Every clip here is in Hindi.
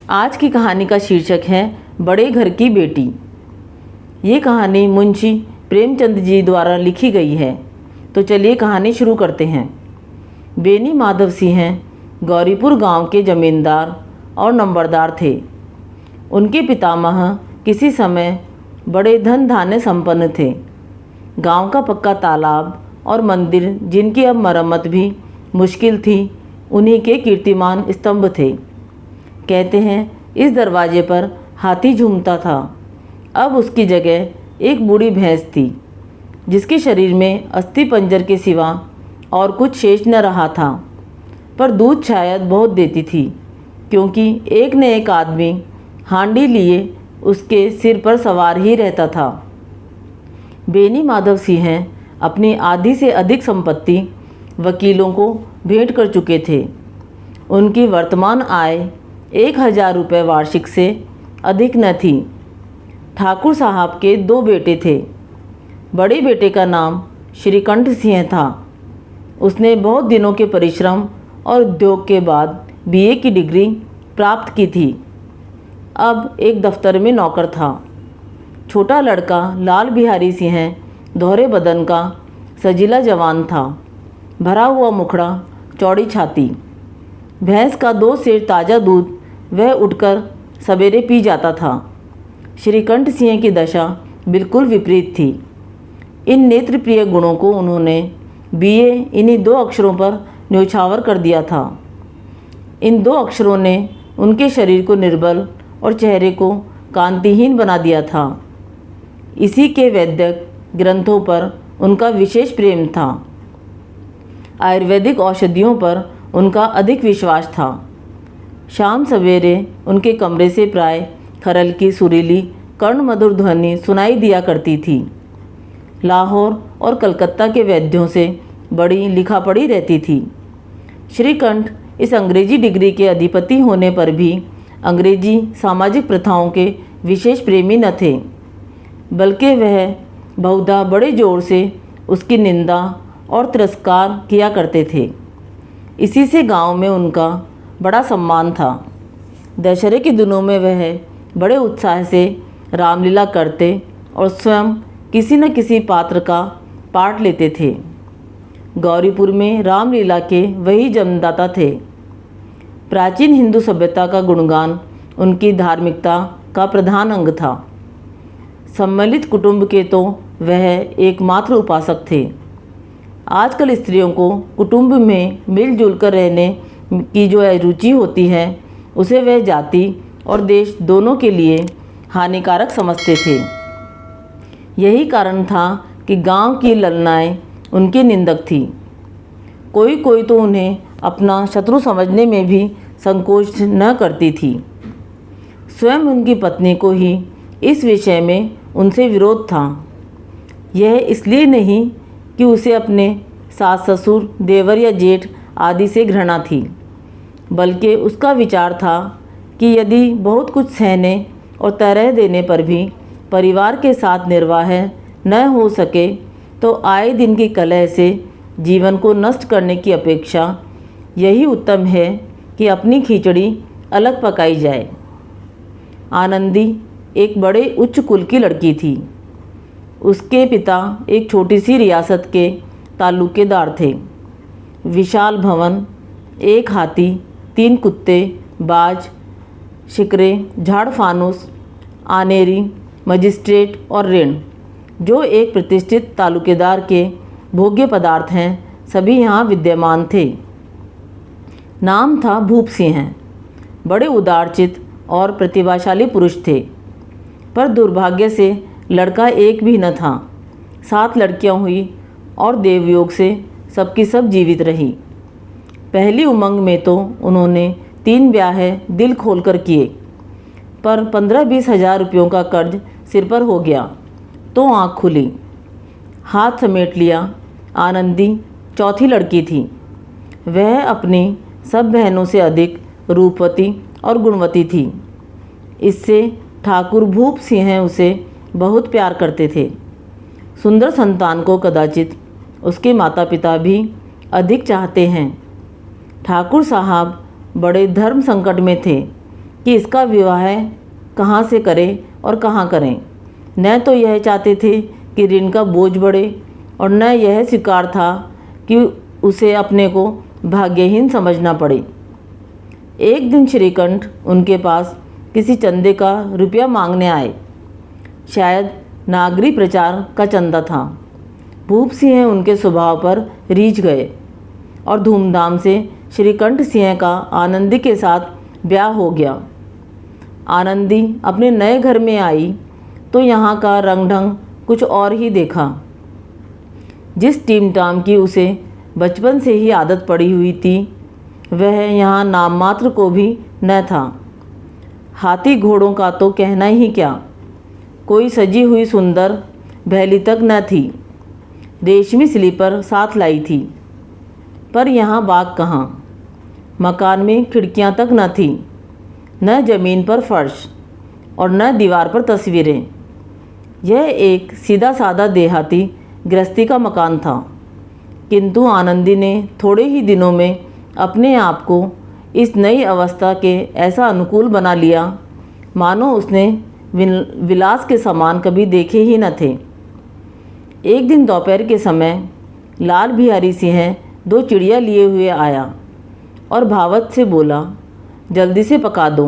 आज की कहानी का शीर्षक है बड़े घर की बेटी। ये कहानी मुंशी प्रेमचंद जी द्वारा लिखी गई है। तो चलिए कहानी शुरू करते हैं। बेनी माधव सिंह गौरीपुर गांव के जमींदार और नंबरदार थे। उनके पितामह किसी समय बड़े धन धान्य संपन्न थे। गांव का पक्का तालाब और मंदिर, जिनकी अब मरम्मत भी मुश्किल थी, उन्हीं के कीर्तिमान स्तंभ थे। कहते हैं इस दरवाजे पर हाथी झूमता था। अब उसकी जगह एक बूढ़ी भैंस थी, जिसके शरीर में अस्थि पंजर के सिवा और कुछ शेष न रहा था। पर दूध शायद बहुत देती थी, क्योंकि एक न एक आदमी हांडी लिए उसके सिर पर सवार ही रहता था। बेनी माधव सिंह अपनी आधी से अधिक संपत्ति वकीलों को भेंट कर चुके थे। उनकी वर्तमान आय 1000 रुपये वार्षिक से अधिक न थी। ठाकुर साहब के 2 बेटे थे। बड़े बेटे का नाम श्रीकंठ सिंह था। उसने बहुत दिनों के परिश्रम और उद्योग के बाद बीए की डिग्री प्राप्त की थी। अब एक दफ्तर में नौकर था। छोटा लड़का लाल बिहारी सिंह दोहरे बदन का सजीला जवान था। भरा हुआ मुखड़ा, चौड़ी छाती। भैंस का 2 सेर ताज़ा दूध वह उठकर सवेरे पी जाता था। श्रीकंठ सिंह की दशा बिल्कुल विपरीत थी। इन नेत्र प्रिय गुणों को उन्होंने बीए इन्हीं 2 अक्षरों पर न्यौछावर कर दिया था। इन 2 अक्षरों ने उनके शरीर को निर्बल और चेहरे को कांतिहीन बना दिया था। इसी के वैद्यक ग्रंथों पर उनका विशेष प्रेम था। आयुर्वेदिक औषधियों पर उनका अधिक विश्वास था। शाम सवेरे उनके कमरे से प्राय खरल की सुरीली कर्ण मधुर ध्वनि सुनाई दिया करती थी। लाहौर और कलकत्ता के वैद्यों से बड़ी लिखा पड़ी रहती थी। श्रीकंठ इस अंग्रेजी डिग्री के अधिपति होने पर भी अंग्रेजी सामाजिक प्रथाओं के विशेष प्रेमी न थे, बल्कि वह बहुधा बड़े जोर से उसकी निंदा और तिरस्कार किया करते थे। इसी से गांव में उनका बड़ा सम्मान था। दशहरे के दिनों में वह बड़े उत्साह से रामलीला करते और स्वयं किसी न किसी पात्र का पाठ लेते थे। गौरीपुर में रामलीला के वही जन्मदाता थे। प्राचीन हिंदू सभ्यता का गुणगान उनकी धार्मिकता का प्रधान अंग था। सम्मिलित कुटुंब के तो वह एकमात्र उपासक थे। आजकल स्त्रियों को कुटुंब में मिलजुल कर रहने की जो रुचि होती है, उसे वह जाति और देश दोनों के लिए हानिकारक समझते थे। यही कारण था कि गांव की ललनाएँ उनकी निंदक थी। कोई कोई तो उन्हें अपना शत्रु समझने में भी संकोच न करती थी। स्वयं उनकी पत्नी को ही इस विषय में उनसे विरोध था। यह इसलिए नहीं कि उसे अपने सास ससुर, देवर या जेठ आदि से घृणा थी, बल्कि उसका विचार था कि यदि बहुत कुछ सहने और तरह देने पर भी परिवार के साथ निर्वाह न हो सके, तो आए दिन की कलह से जीवन को नष्ट करने की अपेक्षा यही उत्तम है कि अपनी खिचड़ी अलग पकाई जाए। आनंदी एक बड़े उच्च कुल की लड़की थी। उसके पिता एक छोटी सी रियासत के तालुकेदार थे। विशाल भवन, 1 हाथी, 3 कुत्ते, बाज, शिकरे, झाड़ फानूस, आनेरी, मजिस्ट्रेट और ऋण, जो एक प्रतिष्ठित तालुकेदार के भोग्य पदार्थ हैं, सभी यहाँ विद्यमान थे। नाम था भूप सिंह। बड़े उदारचित और प्रतिभाशाली पुरुष थे, पर दुर्भाग्य से लड़का एक भी न था। 7 लड़कियां हुई और देवयोग से सबकी सब जीवित रही। पहली उमंग में तो उन्होंने 3 ब्याह दिल खोलकर किए, पर 15-20 हज़ार रुपयों का कर्ज सिर पर हो गया तो आँख खुली। हाथ समेट लिया। आनंदी चौथी लड़की थी। वह अपनी सब बहनों से अधिक रूपवती और गुणवती थी। इससे ठाकुर भूप सिंह उसे बहुत प्यार करते थे। सुंदर संतान को कदाचित उसके माता पिता भी अधिक चाहते हैं। ठाकुर साहब बड़े धर्म संकट में थे। कि इसका विवाह कहाँ से करें और कहाँ करें। न तो यह चाहते थे कि ऋण का बोझ बढ़े और न यह स्वीकार था कि उसे अपने को भाग्यहीन समझना पड़े। एक दिन श्रीकंठ उनके पास किसी चंदे का रुपया मांगने आए। शायद नागरी प्रचार का चंदा था। भूप सिंह उनके स्वभाव पर रीझ गए और धूमधाम से श्रीकंठ सिंह का आनंदी के साथ ब्याह हो गया। आनंदी अपने नए घर में आई तो यहाँ का रंग ढंग कुछ और ही देखा। जिस टीम टाम की उसे बचपन से ही आदत पड़ी हुई थी वह यहाँ नाम मात्र को भी न था। हाथी घोड़ों का तो कहना ही क्या, कोई सजी हुई सुंदर भैली तक न थी। रेशमी स्लीपर साथ लाई थी, पर यहाँ बाग कहाँ। मकान में खिड़कियाँ तक न थी, न ज़मीन पर फर्श और न दीवार पर तस्वीरें। यह एक सीधा साधा देहाती गृहस्थी का मकान था, किंतु आनंदी ने थोड़े ही दिनों में अपने आप को इस नई अवस्था के ऐसा अनुकूल बना लिया मानो उसने विलास के सामान कभी देखे ही न थे। एक दिन दोपहर के समय लाल बिहारी सिंह 2 चिड़िया लिए हुए आया और भावत से बोला, जल्दी से पका दो,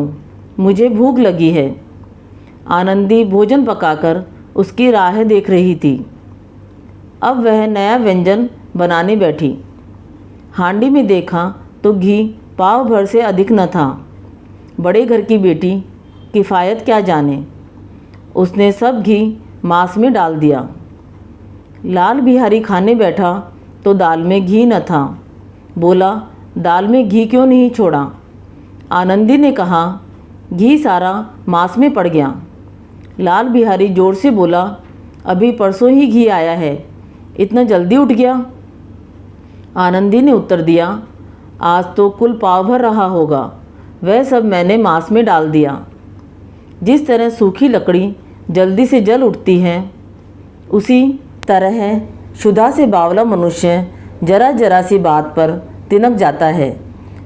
मुझे भूख लगी है। आनंदी भोजन पकाकर उसकी राह देख रही थी। अब वह नया व्यंजन बनाने बैठी। हांडी में देखा तो घी पाव भर से अधिक न था। बड़े घर की बेटी किफ़ायत क्या जाने, उसने सब घी मांस में डाल दिया। लाल बिहारी खाने बैठा तो दाल में घी न था। बोला, दाल में घी क्यों नहीं छोड़ा? आनंदी ने कहा, घी सारा मांस में पड़ गया। लाल बिहारी जोर से बोला, अभी परसों ही घी आया है, इतना जल्दी उठ गया? आनंदी ने उत्तर दिया, आज तो कुल पाव भर रहा होगा, वह सब मैंने मांस में डाल दिया। जिस तरह सूखी लकड़ी जल्दी से जल उठती है, उसी तरह क्षुधा से बावला मनुष्य जरा जरा सी बात पर तिनक जाता है।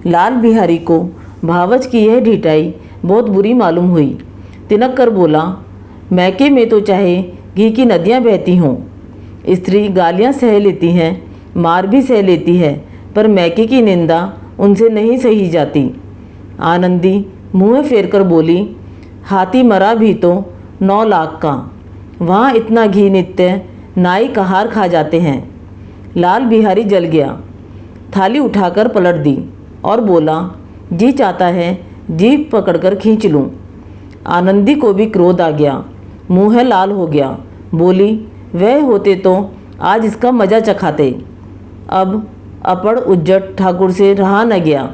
लाल बिहारी को भावच की यह ढिठाई बहुत बुरी मालूम हुई। तिनक कर बोला, मैके में तो चाहे घी की नदियाँ बहती हों, स्त्री गालियाँ सह लेती हैं, मार भी सह लेती है, पर मैके की निंदा उनसे नहीं सही जाती। आनंदी मुँह फेर कर बोली, हाथी मरा भी तो 9 लाख का, वहाँ इतना घी नित्य नाई कहार खा जाते हैं। लाल बिहारी जल गया, थाली उठाकर पलट दी और बोला, जी चाहता है जीभ पकड़कर खींच लूँ। आनंदी को भी क्रोध आ गया, मुँह लाल हो गया। बोली, वह होते तो आज इसका मज़ा चखाते। अब अपड़ उज्जट ठाकुर से रहा न गया।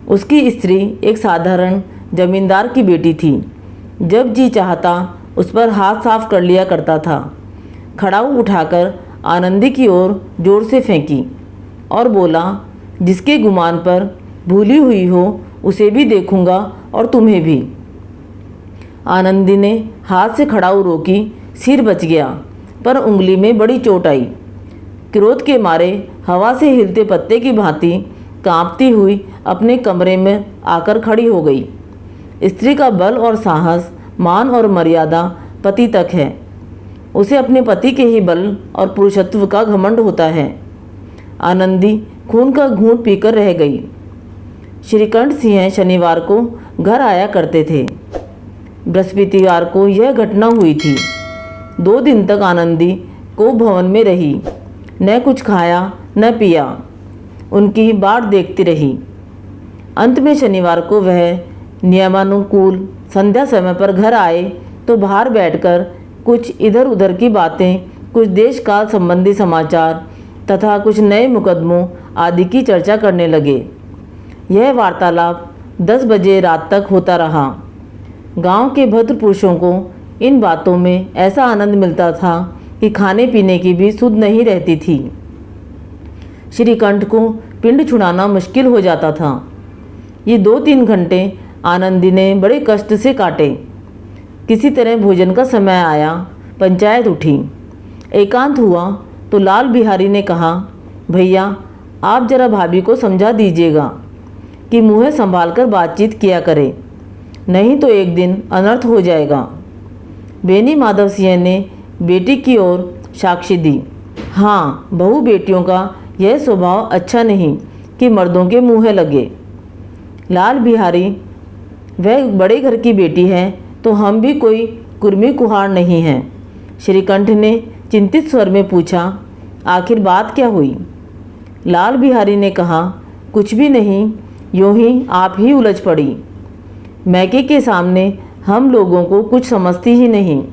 उसकी स्त्री एक साधारण जमींदार की बेटी थी। जब जी चाहता उस पर हाथ साफ कर लिया करता था। खड़ाऊ उठाकर आनंदी की ओर जोर से फेंकी और बोला, जिसके गुमान पर भूली हुई हो उसे भी देखूंगा और तुम्हें भी। आनंदी ने हाथ से खड़ाऊ रोकी, सिर बच गया, पर उंगली में बड़ी चोट आई। क्रोध के मारे हवा से हिलते पत्ते की भांति कांपती हुई अपने कमरे में आकर खड़ी हो गई। स्त्री का बल और साहस, मान और मर्यादा पति तक है। उसे अपने पति के ही बल और पुरुषत्व का घमंड होता है। आनंदी खून का घूंट पीकर रह गई। श्रीकंठ सिंह शनिवार को घर आया करते थे। बृहस्पतिवार को यह घटना हुई थी। 2 दिन तक आनंदी को भवन में रही, न कुछ खाया न पिया, उनकी बाट देखती रही। अंत में शनिवार को वह नियमानुकूल संध्या समय पर घर आए तो बाहर बैठकर कुछ इधर उधर की बातें, कुछ देश काल संबंधी समाचार तथा कुछ नए मुकदमों आदि की चर्चा करने लगे। यह वार्तालाप 10 बजे रात तक होता रहा। गांव के भद्र पुरुषों को इन बातों में ऐसा आनंद मिलता था कि खाने पीने की भी सुध नहीं रहती थी। श्रीकंठ को पिंड छुड़ाना मुश्किल हो जाता था। ये 2-3 घंटे आनंदी ने बड़े कष्ट से काटे। किसी तरह भोजन का समय आया, पंचायत उठी। एकांत हुआ तो लाल बिहारी ने कहा, भैया आप जरा भाभी को समझा दीजिएगा कि मुँह संभाल कर बातचीत किया करे। नहीं तो एक दिन अनर्थ हो जाएगा। बेनी माधव सिंह ने बेटी की ओर साक्षी दी। हाँ, बहू बेटियों का यह स्वभाव अच्छा नहीं कि मर्दों के मुँह लगे। लाल बिहारी, वह बड़े घर की बेटी है तो हम भी कोई कुर्मी कुहार नहीं हैं। श्रीकंठ ने चिंतित स्वर में पूछा, आखिर बात क्या हुई? लाल बिहारी ने कहा, कुछ भी नहीं, यूं ही आप ही उलझ पड़ी। मैके के सामने हम लोगों को कुछ समझती ही नहीं।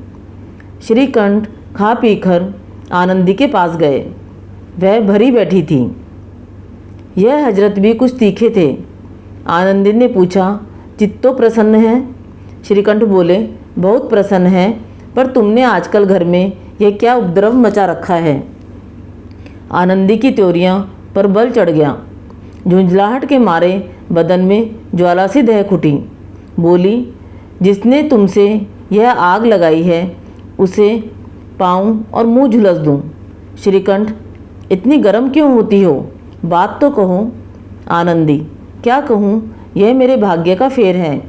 श्रीकंठ खा पीकर आनंदी के पास गए। वह भरी बैठी थी। यह हजरत भी कुछ तीखे थे। आनंदी ने पूछा, चित्त तो प्रसन्न है? श्रीकंठ बोले, बहुत प्रसन्न है, पर तुमने आजकल घर में यह क्या उपद्रव मचा रखा है? आनंदी की त्योरियां पर बल चढ़ गया। झुंझलाहट के मारे बदन में ज्वाला सी दहक उठी। बोली, जिसने तुमसे यह आग लगाई है उसे पाऊँ और मुंह झुलस दूँ। श्रीकंठ, इतनी गर्म क्यों होती हो? बात तो कहो। आनंदी, क्या कहूँ, यह मेरे भाग्य का फेर है,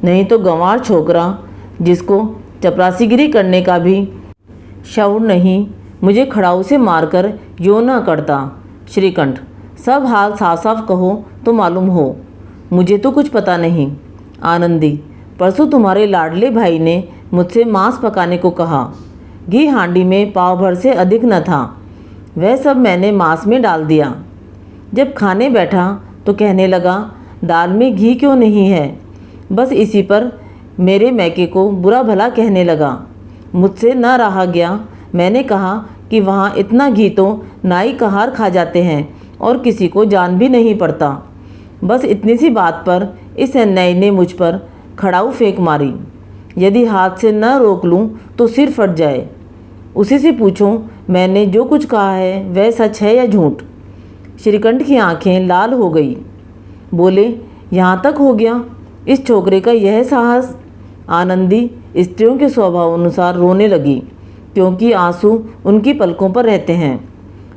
नहीं तो गंवार छोकरा जिसको चपरासीगिरी करने का भी शौर नहीं, मुझे खड़ाऊ से मारकर यो न करता। श्रीकंठ, सब हाल साफ साफ कहो तो मालूम हो, मुझे तो कुछ पता नहीं। आनंदी, परसों तुम्हारे लाडले भाई ने मुझसे मांस पकाने को कहा। घी हांडी में पाव भर से अधिक न था, वह सब मैंने मांस में डाल दिया। जब खाने बैठा तो कहने लगा, दाल में घी क्यों नहीं है? बस इसी पर मेरे मैके को बुरा भला कहने लगा। मुझसे न रहा गया। मैंने कहा कि वहाँ इतना घी तो नाई कहार खा जाते हैं और किसी को जान भी नहीं पड़ता। बस इतनी सी बात पर इस अन्यायी ने मुझ पर खड़ाऊ फेंक मारी। यदि हाथ से न रोक लूँ तो सिर फट जाए। उसी से पूछो, मैंने जो कुछ कहा है वह सच है या झूठ? श्रीकंठ की आंखें लाल हो गई। बोले, यहाँ तक हो गया इस छोकरे का यह साहस? आनंदी स्त्रियों के स्वभाव अनुसार रोने लगी, क्योंकि आंसू उनकी पलकों पर रहते हैं।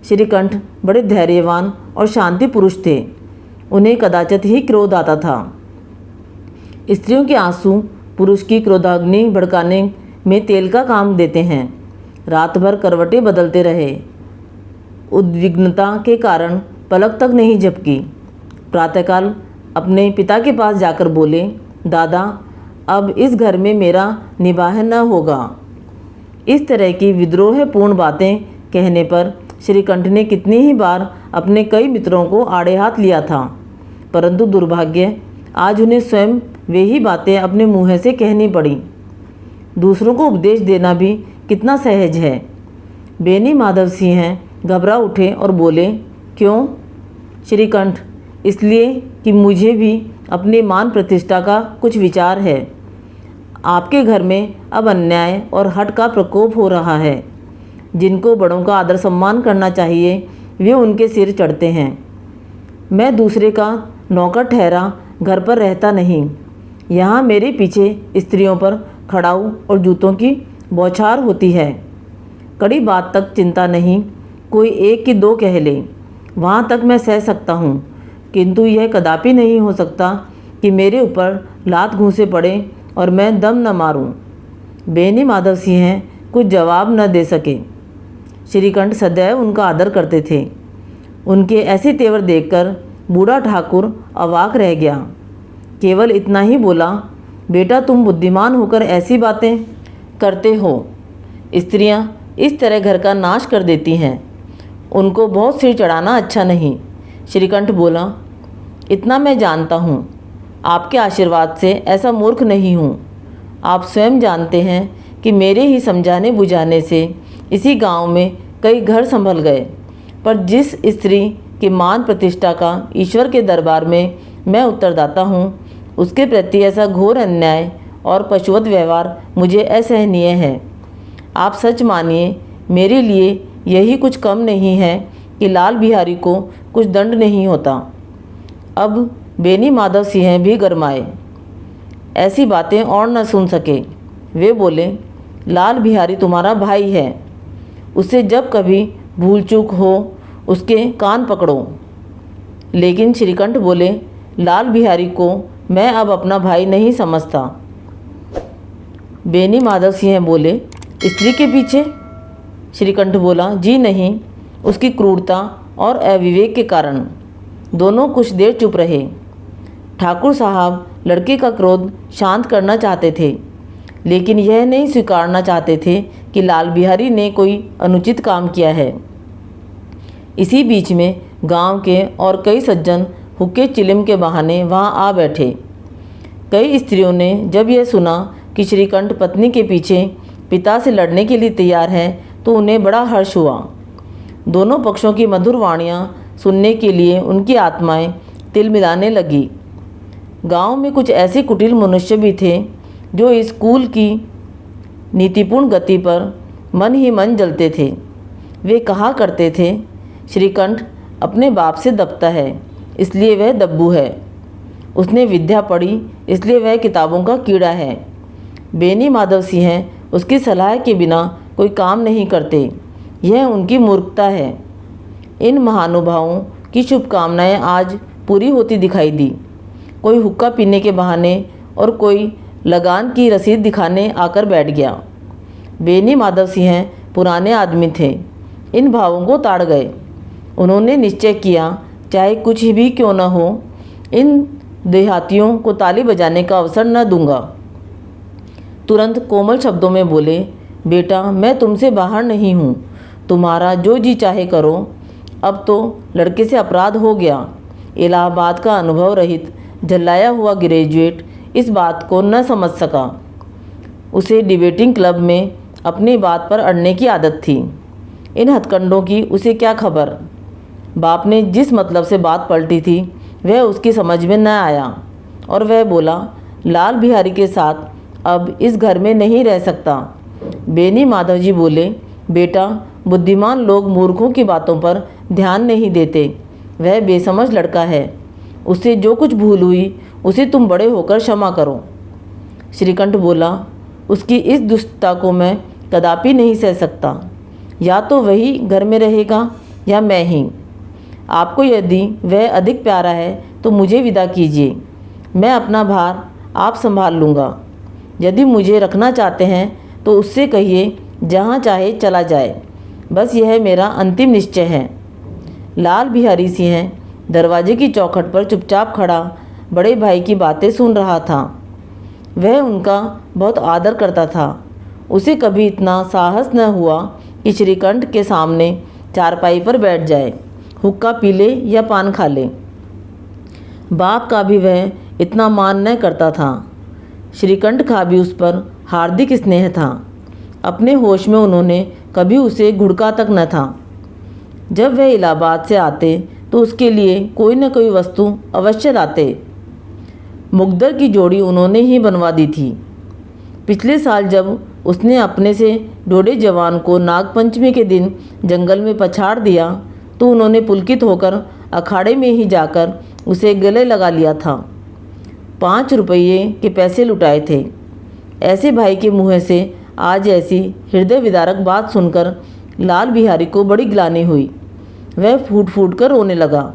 श्रीकंठ बड़े धैर्यवान और शांति पुरुष थे। उन्हें कदाचित ही क्रोध आता था। स्त्रियों के आंसू पुरुष की क्रोधाग्नि भड़काने में तेल का काम देते हैं। रात भर करवटें बदलते रहे। उद्विग्नता के कारण पलक तक नहीं झपकी। प्रातःकाल अपने पिता के पास जाकर बोले, दादा, अब इस घर में मेरा निबाह न होगा। इस तरह की विद्रोहपूर्ण बातें कहने पर श्रीकंठ ने कितनी ही बार अपने कई मित्रों को आड़े हाथ लिया था, परंतु दुर्भाग्य आज उन्हें स्वयं वे ही बातें अपने मुँह से कहनी पड़ी। दूसरों को उपदेश देना भी कितना सहज है। बेनी माधव सिंह घबरा उठे और बोले, क्यों? श्रीकंठ, इसलिए कि मुझे भी अपने मान प्रतिष्ठा का कुछ विचार है। आपके घर में अब अन्याय और हठ का प्रकोप हो रहा है। जिनको बड़ों का आदर सम्मान करना चाहिए वे उनके सिर चढ़ते हैं। मैं दूसरे का नौकर ठहरा घर पर रहता नहीं। यहाँ मेरे पीछे स्त्रियों पर खड़ाऊ और जूतों की बौछार होती है। कड़ी बात तक चिंता नहीं, कोई एक की दो कह ले, वहाँ तक मैं सह सकता हूँ, किंतु यह कदापि नहीं हो सकता कि मेरे ऊपर लात घूंसे पड़े और मैं दम न मारूं। बेनी माधव सिंह कुछ जवाब न दे सके। श्रीकंठ सदैव उनका आदर करते थे। उनके ऐसे तेवर देखकर बूढ़ा ठाकुर अवाक रह गया। केवल इतना ही बोला, बेटा, तुम बुद्धिमान होकर ऐसी बातें करते हो। स्त्रियां इस तरह घर का नाश कर देती हैं। उनको बहुत सिर चढ़ाना अच्छा नहीं। श्रीकंठ बोला, इतना मैं जानता हूँ, आपके आशीर्वाद से ऐसा मूर्ख नहीं हूँ। आप स्वयं जानते हैं कि मेरे ही समझाने बुझाने से इसी गांव में कई घर संभल गए, पर जिस स्त्री के मान प्रतिष्ठा का ईश्वर के दरबार में मैं उत्तरदाता हूँ, उसके प्रति ऐसा घोर अन्याय और पशुवत व्यवहार मुझे असहनीय है। आप सच मानिए, मेरे लिए यही कुछ कम नहीं है कि लाल बिहारी को कुछ दंड नहीं होता। अब बेनी माधव सिंह भी गरमाए। ऐसी बातें और न सुन सके। वे बोले, लाल बिहारी तुम्हारा भाई है, उसे जब कभी भूल चूक हो उसके कान पकड़ो। लेकिन श्रीकंठ बोले, लाल बिहारी को मैं अब अपना भाई नहीं समझता। बेनी माधव सिंह बोले, स्त्री के पीछे? श्रीकंठ बोला, जी नहीं, उसकी क्रूरता और अविवेक के कारण। दोनों कुछ देर चुप रहे। ठाकुर साहब लड़के का क्रोध शांत करना चाहते थे, लेकिन यह नहीं स्वीकारना चाहते थे कि लाल बिहारी ने कोई अनुचित काम किया है। इसी बीच में गांव के और कई सज्जन हुक्के चिलिम के बहाने वहां आ बैठे। कई स्त्रियों ने जब यह सुना कि श्रीकंठ पत्नी के पीछे पिता से लड़ने के लिए तैयार है तो उन्हें बड़ा हर्ष हुआ। दोनों पक्षों की मधुर वाणियाँ सुनने के लिए उनकी आत्माएं तिलमिलाने लगी। गांव में कुछ ऐसे कुटिल मनुष्य भी थे जो इस कुल की नीतिपूर्ण गति पर मन ही मन जलते थे। वे कहा करते थे, श्रीकंठ अपने बाप से दबता है इसलिए वह दब्बू है, उसने विद्या पढ़ी इसलिए वह किताबों का कीड़ा है। बेनी माधव सिंह उसकी सलाह के बिना कोई काम नहीं करते, यह उनकी मूर्खता है। इन महानुभावों की शुभकामनाएं आज पूरी होती दिखाई दी। कोई हुक्का पीने के बहाने और कोई लगान की रसीद दिखाने आकर बैठ गया। बेनी माधव सिंह पुराने आदमी थे, इन भावों को ताड़ गए। उन्होंने निश्चय किया, चाहे कुछ भी क्यों न हो, इन देहातियों को ताली बजाने का अवसर न दूंगा। तुरंत कोमल शब्दों में बोले, बेटा मैं तुमसे बाहर नहीं हूँ, तुम्हारा जो जी चाहे करो। अब तो लड़के से अपराध हो गया। इलाहाबाद का अनुभव रहित झल्लाया हुआ ग्रेजुएट इस बात को न समझ सका। उसे डिबेटिंग क्लब में अपनी बात पर अड़ने की आदत थी। इन हथकंडों की उसे क्या खबर। बाप ने जिस मतलब से बात पलटी थी वह उसकी समझ में न आया और वह बोला, लाल बिहारी के साथ अब इस घर में नहीं रह सकता। बेनी माधव जी बोले, बेटा बुद्धिमान लोग मूर्खों की बातों पर ध्यान नहीं देते। वह बेसमझ लड़का है, उससे जो कुछ भूल हुई उसे तुम बड़े होकर क्षमा करो। श्रीकंठ बोला, उसकी इस दुष्टता को मैं कदापि नहीं सह सकता। या तो वही घर में रहेगा या मैं ही। आपको यदि वह अधिक प्यारा है तो मुझे विदा कीजिए, मैं अपना भार आप संभाल लूँगा। यदि मुझे रखना चाहते हैं तो उससे कहिए जहाँ चाहे चला जाए, बस यह मेरा अंतिम निश्चय है। लाल बिहारी सिंह दरवाजे की चौखट पर चुपचाप खड़ा बड़े भाई की बातें सुन रहा था। वह उनका बहुत आदर करता था। उसे कभी इतना साहस न हुआ कि श्रीकंठ के सामने चारपाई पर बैठ जाए, हुक्का पी ले या पान खा ले। बाप का भी वह इतना मान न करता था। श्रीकंठ का भी उस पर हार्दिक स्नेह था। अपने होश में उन्होंने कभी उसे घुड़का तक न था। जब वह इलाहाबाद से आते तो उसके लिए कोई न कोई वस्तु अवश्य लाते। मुकद्दर की जोड़ी उन्होंने ही बनवा दी थी। पिछले साल जब उसने अपने से डोडे जवान को नागपंचमी के दिन जंगल में पछाड़ दिया तो उन्होंने पुलकित होकर अखाड़े में ही जाकर उसे गले लगा लिया था। 5 रुपये के पैसे लुटाए थे। ऐसे भाई के मुँह से आज ऐसी हृदय विदारक बात सुनकर लाल बिहारी को बड़ी ग्लानि हुई। वह फूट फूट कर रोने लगा।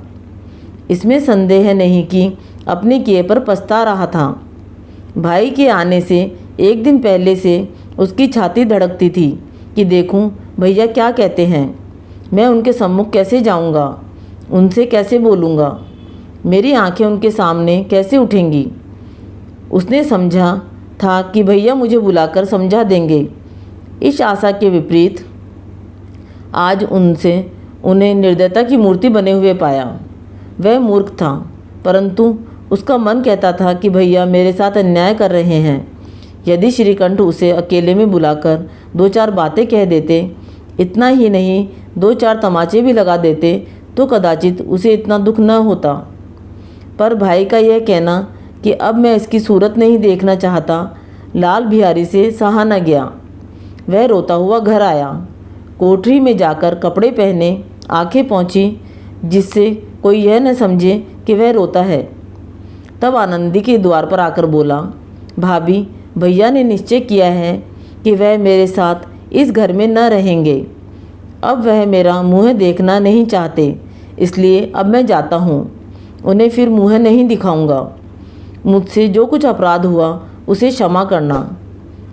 इसमें संदेह नहीं कि अपने किए पर पछता रहा था। भाई के आने से एक दिन पहले से उसकी छाती धड़कती थी कि देखूं भैया क्या कहते हैं, मैं उनके सम्मुख कैसे जाऊंगा, उनसे कैसे बोलूँगा, मेरी आंखें उनके सामने कैसे उठेंगी। उसने समझा था कि भैया मुझे बुलाकर समझा देंगे। इस आशा के विपरीत आज उन्हें निर्दयता की मूर्ति बने हुए पाया। वह मूर्ख था, परंतु उसका मन कहता था कि भैया मेरे साथ अन्याय कर रहे हैं। यदि श्रीकंठ उसे अकेले में बुलाकर 2-4 बातें कह देते, इतना ही नहीं 2-4 तमाचे भी लगा देते तो कदाचित उसे इतना दुख न होता। पर भाई का यह कहना कि अब मैं इसकी सूरत नहीं देखना चाहता, लाल बिहारी से सहा न गया। वह रोता हुआ घर आया। कोठरी में जाकर कपड़े पहने आंखें पोंछी जिससे कोई यह न समझे कि वह रोता है। तब आनंदी के द्वार पर आकर बोला, भाभी भैया ने निश्चय किया है कि वह मेरे साथ इस घर में न रहेंगे। अब वह मेरा मुँह देखना नहीं चाहते, इसलिए अब मैं जाता हूँ, उन्हें फिर मुँह नहीं दिखाऊंगा। मुझसे जो कुछ अपराध हुआ उसे क्षमा करना।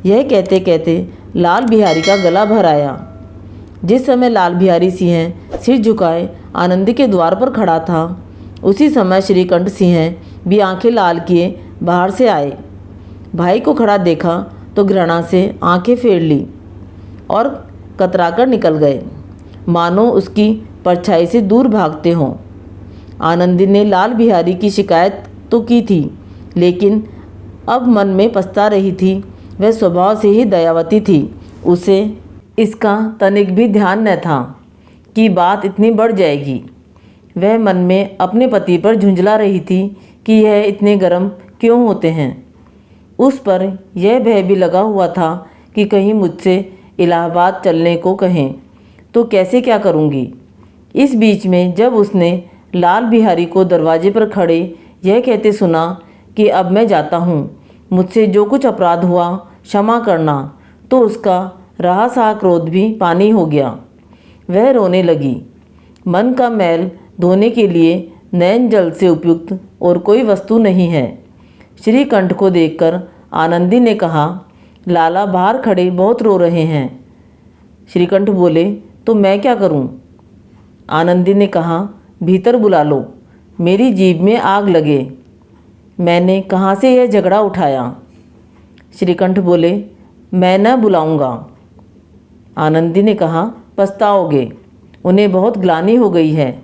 यह कहते कहते लाल बिहारी का गला भर आया। जिस समय लाल बिहारी सिंह सिर झुकाए आनंदी के द्वार पर खड़ा था, उसी समय श्रीकंठ सिंह भी आंखें लाल किए बाहर से आए। भाई को खड़ा देखा तो घृणा से आंखें फेर ली और कतराकर निकल गए, मानो उसकी परछाई से दूर भागते हों। आनंदी ने लाल बिहारी की शिकायत तो की थी, लेकिन अब मन में पछता रही थी। वह स्वभाव से ही दयावती थी। उसे इसका तनिक भी ध्यान न था कि बात इतनी बढ़ जाएगी। वह मन में अपने पति पर झुंझला रही थी कि यह इतने गर्म क्यों होते हैं। उस पर यह भय भी लगा हुआ था कि कहीं मुझसे इलाहाबाद चलने को कहें तो कैसे क्या करूँगी। इस बीच में जब उसने लाल बिहारी को दरवाजे पर खड़े यह कहते सुना कि अब मैं जाता हूँ, मुझसे जो कुछ अपराध हुआ क्षमा करना, तो उसका रहा सहा क्रोध भी पानी हो गया। वह रोने लगी। मन का मैल धोने के लिए नैन जल से उपयुक्त और कोई वस्तु नहीं है। श्रीकंठ को देखकर आनंदी ने कहा, लाला बाहर खड़े बहुत रो रहे हैं। श्रीकंठ बोले, तो मैं क्या करूं? आनंदी ने कहा, भीतर बुला लो, मेरी जीभ में आग लगे। मैंने कहाँ से यह झगड़ा उठाया? श्रीकंठ बोले, मैं न बुलाऊंगा। आनंदी ने कहा, पछताओगे, उन्हें बहुत ग्लानि हो गई है,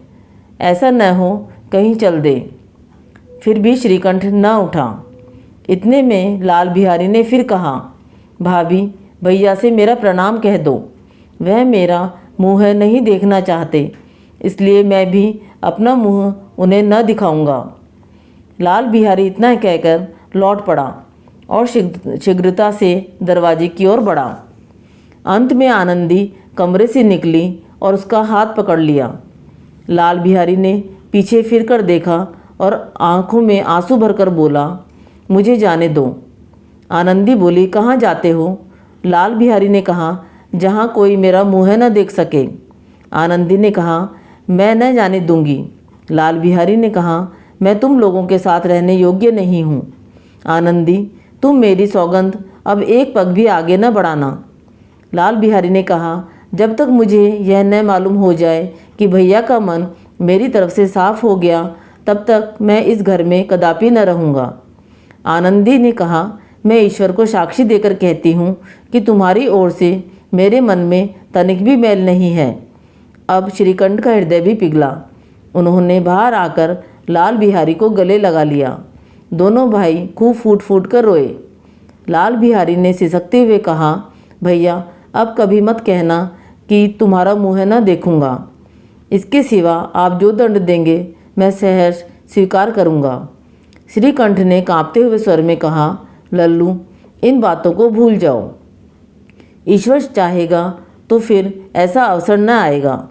ऐसा न हो कहीं चल दे। फिर भी श्रीकंठ न उठा। इतने में लाल बिहारी ने फिर कहा, भाभी भैया से मेरा प्रणाम कह दो, वह मेरा मुँह नहीं देखना चाहते, इसलिए मैं भी अपना मुँह उन्हें न दिखाऊंगा। लाल बिहारी इतना कहकर लौट पड़ा और शीघ्रता से दरवाजे की ओर बढ़ा। अंत में आनंदी कमरे से निकली और उसका हाथ पकड़ लिया। लाल बिहारी ने पीछे फिर कर देखा और आंखों में आंसू भरकर बोला, मुझे जाने दो। आनंदी बोली, कहाँ जाते हो? लाल बिहारी ने कहा, जहाँ कोई मेरा मुँह न देख सके। आनंदी ने कहा, मैं न जाने दूंगी। लाल बिहारी ने कहा, मैं तुम लोगों के साथ रहने योग्य नहीं हूँ। आनंदी, तुम मेरी सौगंध अब एक पग भी आगे न बढ़ाना। लाल बिहारी ने कहा, जब तक मुझे यह न मालूम हो जाए कि भैया का मन मेरी तरफ से साफ हो गया, तब तक मैं इस घर में कदापि न रहूँगा। आनंदी ने कहा, मैं ईश्वर को साक्षी देकर कहती हूँ कि तुम्हारी ओर से मेरे मन में तनिक भी मैल नहीं है। अब श्रीकंठ का हृदय भी पिघला। उन्होंने बाहर आकर लाल बिहारी को गले लगा लिया। दोनों भाई खूब फूट फूट कर रोए। लाल बिहारी ने सिसकते हुए कहा, भैया अब कभी मत कहना कि तुम्हारा मुँह न देखूँगा। इसके सिवा आप जो दंड देंगे मैं सहर्ष स्वीकार करूँगा। श्रीकंठ ने कांपते हुए स्वर में कहा, लल्लू इन बातों को भूल जाओ, ईश्वर चाहेगा तो फिर ऐसा अवसर न आएगा।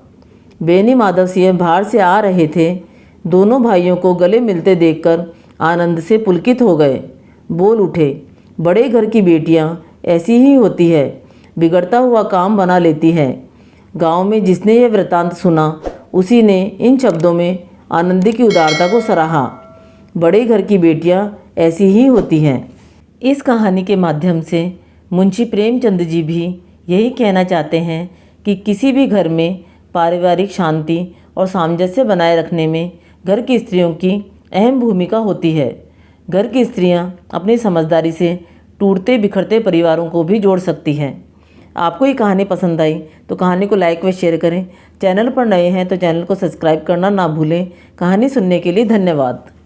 बेनी माधव सिंह बाहर से आ रहे थे। दोनों भाइयों को गले मिलते देखकर आनंद से पुलकित हो गए। बोल उठे, बड़े घर की बेटियां ऐसी ही होती है, बिगड़ता हुआ काम बना लेती है। गांव में जिसने यह वृतांत सुना उसी ने इन शब्दों में आनंदी की उदारता को सराहा। बड़े घर की बेटियां ऐसी ही होती हैं। इस कहानी के माध्यम से मुंशी प्रेमचंद जी भी यही कहना चाहते हैं कि किसी भी घर में पारिवारिक शांति और सामंजस्य बनाए रखने में घर की स्त्रियों की अहम भूमिका होती है। घर की स्त्रियां अपनी समझदारी से टूटते बिखरते परिवारों को भी जोड़ सकती हैं। आपको ये कहानी पसंद आई तो कहानी को लाइक व शेयर करें। चैनल पर नए हैं तो चैनल को सब्सक्राइब करना ना भूलें। कहानी सुनने के लिए धन्यवाद।